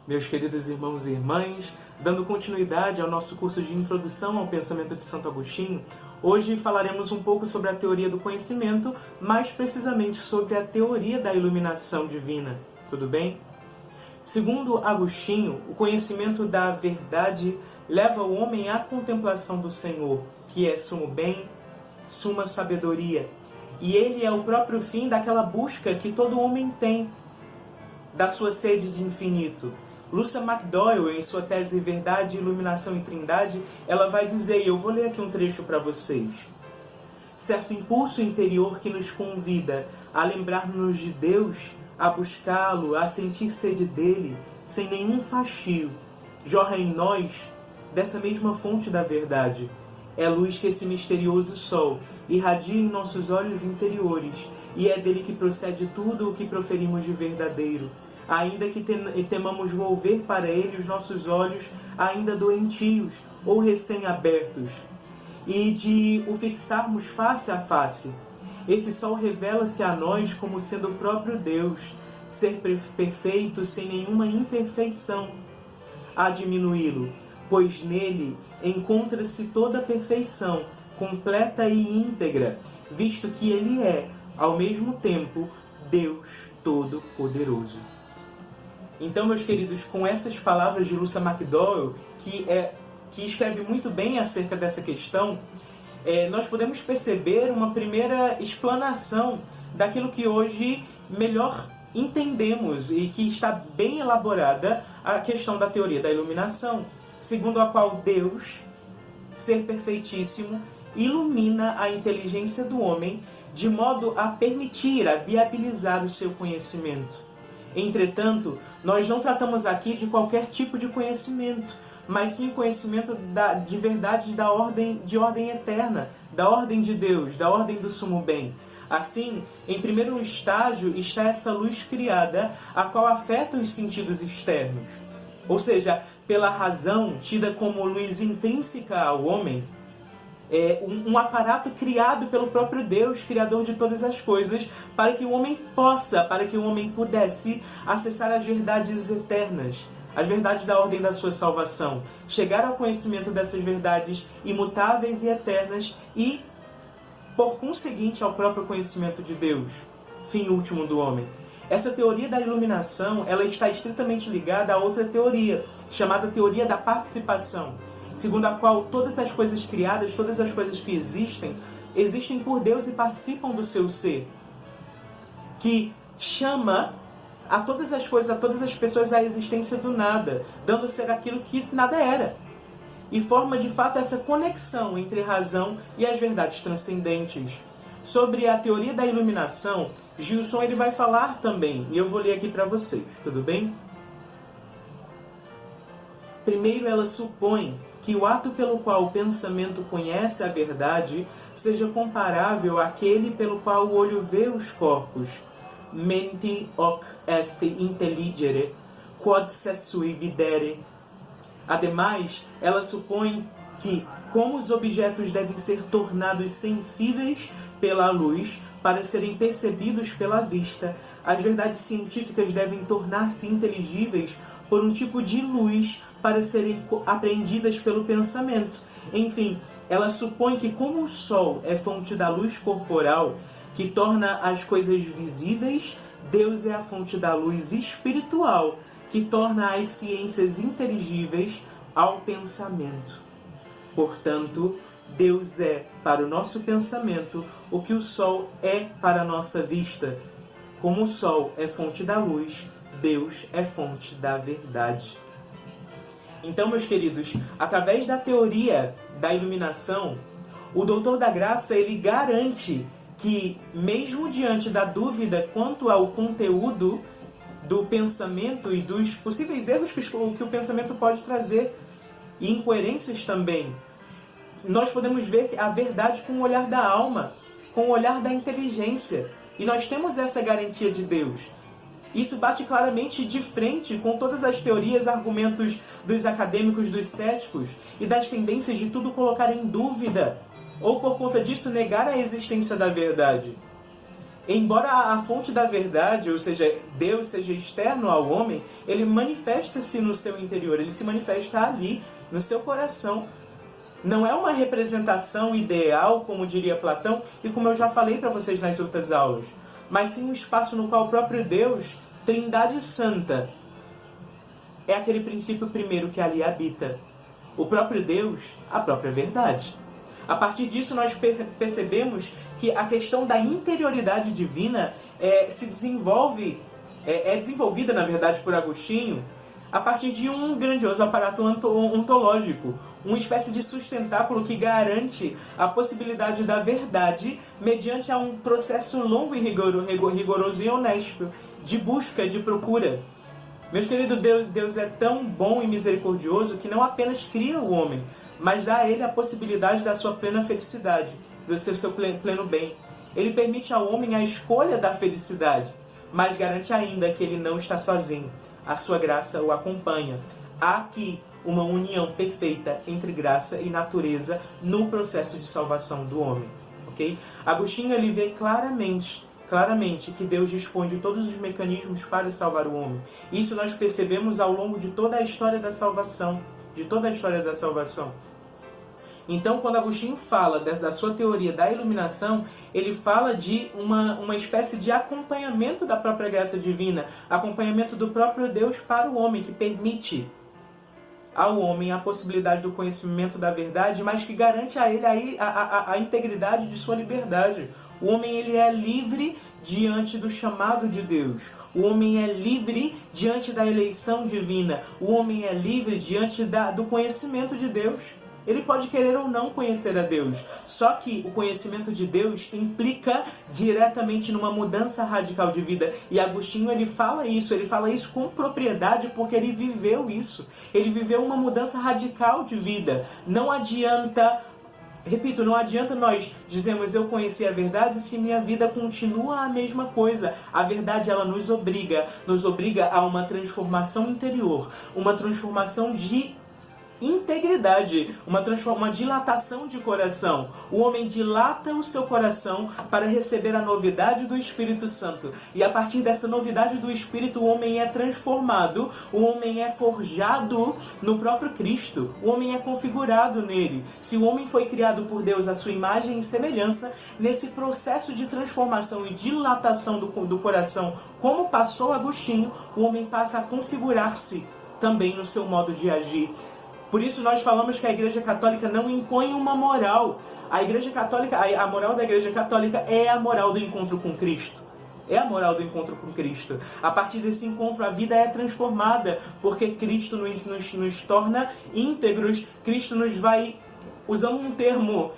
Meus queridos irmãos e irmãs, dando continuidade ao nosso curso de Introdução ao Pensamento de Santo Agostinho, hoje falaremos um pouco sobre a teoria do conhecimento, mais precisamente sobre a teoria da iluminação divina. Tudo bem? Segundo Agostinho, o conhecimento da verdade leva o homem à contemplação do Senhor, que é sumo bem, suma sabedoria. E ele é o próprio fim daquela busca que todo homem tem, da sua sede de infinito. Lucia McDowell, em sua tese Verdade, Iluminação e Trindade, ela vai dizer, e eu vou ler aqui um trecho para vocês: certo impulso interior que nos convida a lembrar-nos de Deus, a buscá-lo, a sentir sede dele, sem nenhum fastio, jorra em nós dessa mesma fonte da verdade. É luz que esse misterioso sol irradia em nossos olhos interiores, e é dele que procede tudo o que proferimos de verdadeiro, ainda que temamos volver para ele os nossos olhos ainda doentios ou recém-abertos, e de o fixarmos face a face. Esse sol revela-se a nós como sendo o próprio Deus, ser perfeito sem nenhuma imperfeição a diminuí-lo, pois nele encontra-se toda a perfeição, completa e íntegra, visto que ele é, ao mesmo tempo, Deus Todo-Poderoso. Então, meus queridos, com essas palavras de Lucia McDowell, que escreve muito bem acerca dessa questão, nós podemos perceber uma primeira explanação daquilo que hoje melhor entendemos e que está bem elaborada a questão da teoria da iluminação, segundo a qual Deus, ser perfeitíssimo, ilumina a inteligência do homem de modo a permitir, a viabilizar o seu conhecimento. Entretanto, nós não tratamos aqui de qualquer tipo de conhecimento, mas sim conhecimento de verdades de ordem eterna, da ordem de Deus, da ordem do sumo bem. Assim, em primeiro estágio está essa luz criada, a qual afeta os sentidos externos. Ou seja, pela razão, tida como luz intrínseca ao homem, um aparato criado pelo próprio Deus, Criador de todas as coisas, para que o homem pudesse acessar as verdades eternas, as verdades da ordem da sua salvação, chegar ao conhecimento dessas verdades imutáveis e eternas e, por conseguinte, ao próprio conhecimento de Deus, fim último do homem. Essa teoria da iluminação, ela está estritamente ligada a outra teoria, chamada teoria da participação, segundo a qual todas as coisas criadas, todas as coisas que existem por Deus e participam do seu ser, que chama a todas as coisas, a todas as pessoas à existência do nada, dando ser aquilo que nada era, e forma de fato essa conexão entre razão e as verdades transcendentes. Sobre a teoria da iluminação, Gilson ele vai falar também, e eu vou ler aqui para vocês, tudo bem? Primeiro, ela supõe que o ato pelo qual o pensamento conhece a verdade seja comparável àquele pelo qual o olho vê os corpos. Menti hoc est intelligere, quod se sui videre. Ademais, ela supõe que, como os objetos devem ser tornados sensíveis pela luz para serem percebidos pela vista, as verdades científicas devem tornar-se inteligíveis por um tipo de luz para serem apreendidas pelo pensamento. Enfim, ela supõe que como o sol é fonte da luz corporal, que torna as coisas visíveis, Deus é a fonte da luz espiritual, que torna as ciências inteligíveis ao pensamento. Portanto, Deus é, para o nosso pensamento, o que o sol é para a nossa vista. Como o sol é fonte da luz, Deus é fonte da verdade. Então, meus queridos, através da teoria da iluminação, o doutor da graça ele garante que, mesmo diante da dúvida quanto ao conteúdo do pensamento e dos possíveis erros que o pensamento pode trazer, e incoerências também, nós podemos ver a verdade com o olhar da alma, com o olhar da inteligência. E nós temos essa garantia de Deus. Isso bate claramente de frente com todas as teorias, argumentos dos acadêmicos, dos céticos e das tendências de tudo colocar em dúvida, ou por conta disso negar a existência da verdade. Embora a fonte da verdade, ou seja, Deus seja externo ao homem, ele manifesta-se no seu interior, ele se manifesta ali, no seu coração. Não é uma representação ideal, como diria Platão, e como eu já falei para vocês nas outras aulas, mas sim um espaço no qual o próprio Deus, Trindade Santa, é aquele princípio primeiro que ali habita. O próprio Deus, a própria verdade. A partir disso, nós percebemos que a questão da interioridade divina se desenvolve, é desenvolvida, na verdade, por Agostinho, a partir de um grandioso aparato ontológico, uma espécie de sustentáculo que garante a possibilidade da verdade mediante a um processo longo e rigoroso e honesto, de busca, de procura. Meus queridos, Deus é tão bom e misericordioso que não apenas cria o homem, mas dá a ele a possibilidade da sua plena felicidade, do seu pleno bem. Ele permite ao homem a escolha da felicidade, mas garante ainda que ele não está sozinho. A sua graça o acompanha. Há aqui uma união perfeita entre graça e natureza no processo de salvação do homem. Okay? Agostinho ele vê claramente que Deus dispõe de todos os mecanismos para salvar o homem. Isso nós percebemos ao longo de toda a história da salvação. Então, quando Agostinho fala da sua teoria da iluminação, ele fala de uma espécie de acompanhamento da própria graça divina, acompanhamento do próprio Deus para o homem, que permite ao homem a possibilidade do conhecimento da verdade, mas que garante a ele a integridade de sua liberdade. O homem ele é livre diante do chamado de Deus. O homem é livre diante da eleição divina. O homem é livre diante do conhecimento de Deus. Ele pode querer ou não conhecer a Deus. Só que o conhecimento de Deus implica diretamente numa mudança radical de vida. E Agostinho ele fala isso com propriedade porque ele viveu isso. Ele viveu uma mudança radical de vida. Não adianta nós dizermos eu conheci a verdade se minha vida continua a mesma coisa. A verdade ela nos obriga a uma transformação interior, uma transformação de integridade, uma dilatação de coração. O homem dilata o seu coração para receber a novidade do Espírito Santo. E a partir dessa novidade do Espírito, o homem é transformado, o homem é forjado no próprio Cristo, o homem é configurado nele. Se o homem foi criado por Deus à sua imagem e semelhança, nesse processo de transformação e dilatação do coração, como passou Agostinho, o homem passa a configurar-se também no seu modo de agir. Por isso nós falamos que a Igreja Católica não impõe uma moral. A Igreja Católica, a moral da Igreja Católica é a moral do encontro com Cristo. É a moral do encontro com Cristo. A partir desse encontro a vida é transformada, porque Cristo nos torna íntegros. Cristo nos vai, usando um termo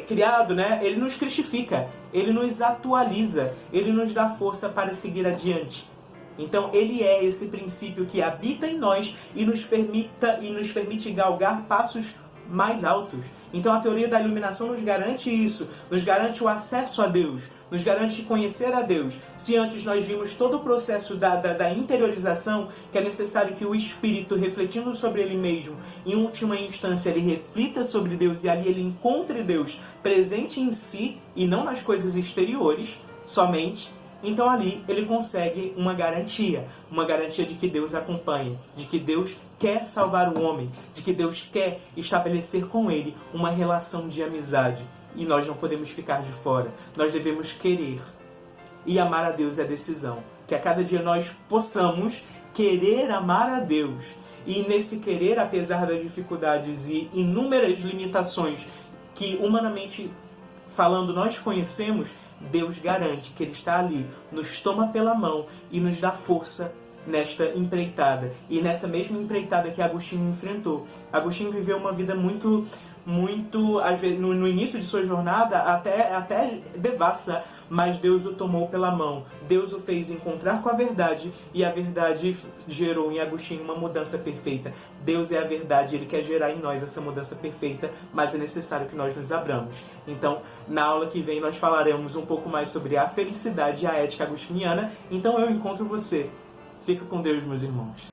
criado, né? Ele nos cristifica, ele nos atualiza, ele nos dá força para seguir adiante. Então ele é esse princípio que habita em nós e nos permite galgar passos mais altos. Então a teoria da iluminação nos garante isso, nos garante o acesso a Deus, nos garante conhecer a Deus. Se antes nós vimos todo o processo da interiorização, que é necessário que o Espírito, refletindo sobre ele mesmo, em última instância ele reflita sobre Deus e ali ele encontre Deus presente em si e não nas coisas exteriores somente. Então ali ele consegue uma garantia de que Deus acompanha, de que Deus quer salvar o homem, de que Deus quer estabelecer com ele uma relação de amizade. E nós não podemos ficar de fora, nós devemos querer. E amar a Deus é decisão. Que a cada dia nós possamos querer amar a Deus. E nesse querer, apesar das dificuldades e inúmeras limitações que humanamente falando nós conhecemos, Deus garante que Ele está ali, nos toma pela mão e nos dá força nesta empreitada. E nessa mesma empreitada que Agostinho enfrentou. Agostinho viveu uma vida muito, às vezes, no início de sua jornada, até devassa, mas Deus o tomou pela mão. Deus o fez encontrar com a verdade e a verdade gerou em Agostinho uma mudança perfeita. Deus é a verdade, Ele quer gerar em nós essa mudança perfeita, mas é necessário que nós nos abramos. Então, na aula que vem nós falaremos um pouco mais sobre a felicidade e a ética agostiniana. Então eu encontro você. Fica com Deus, meus irmãos.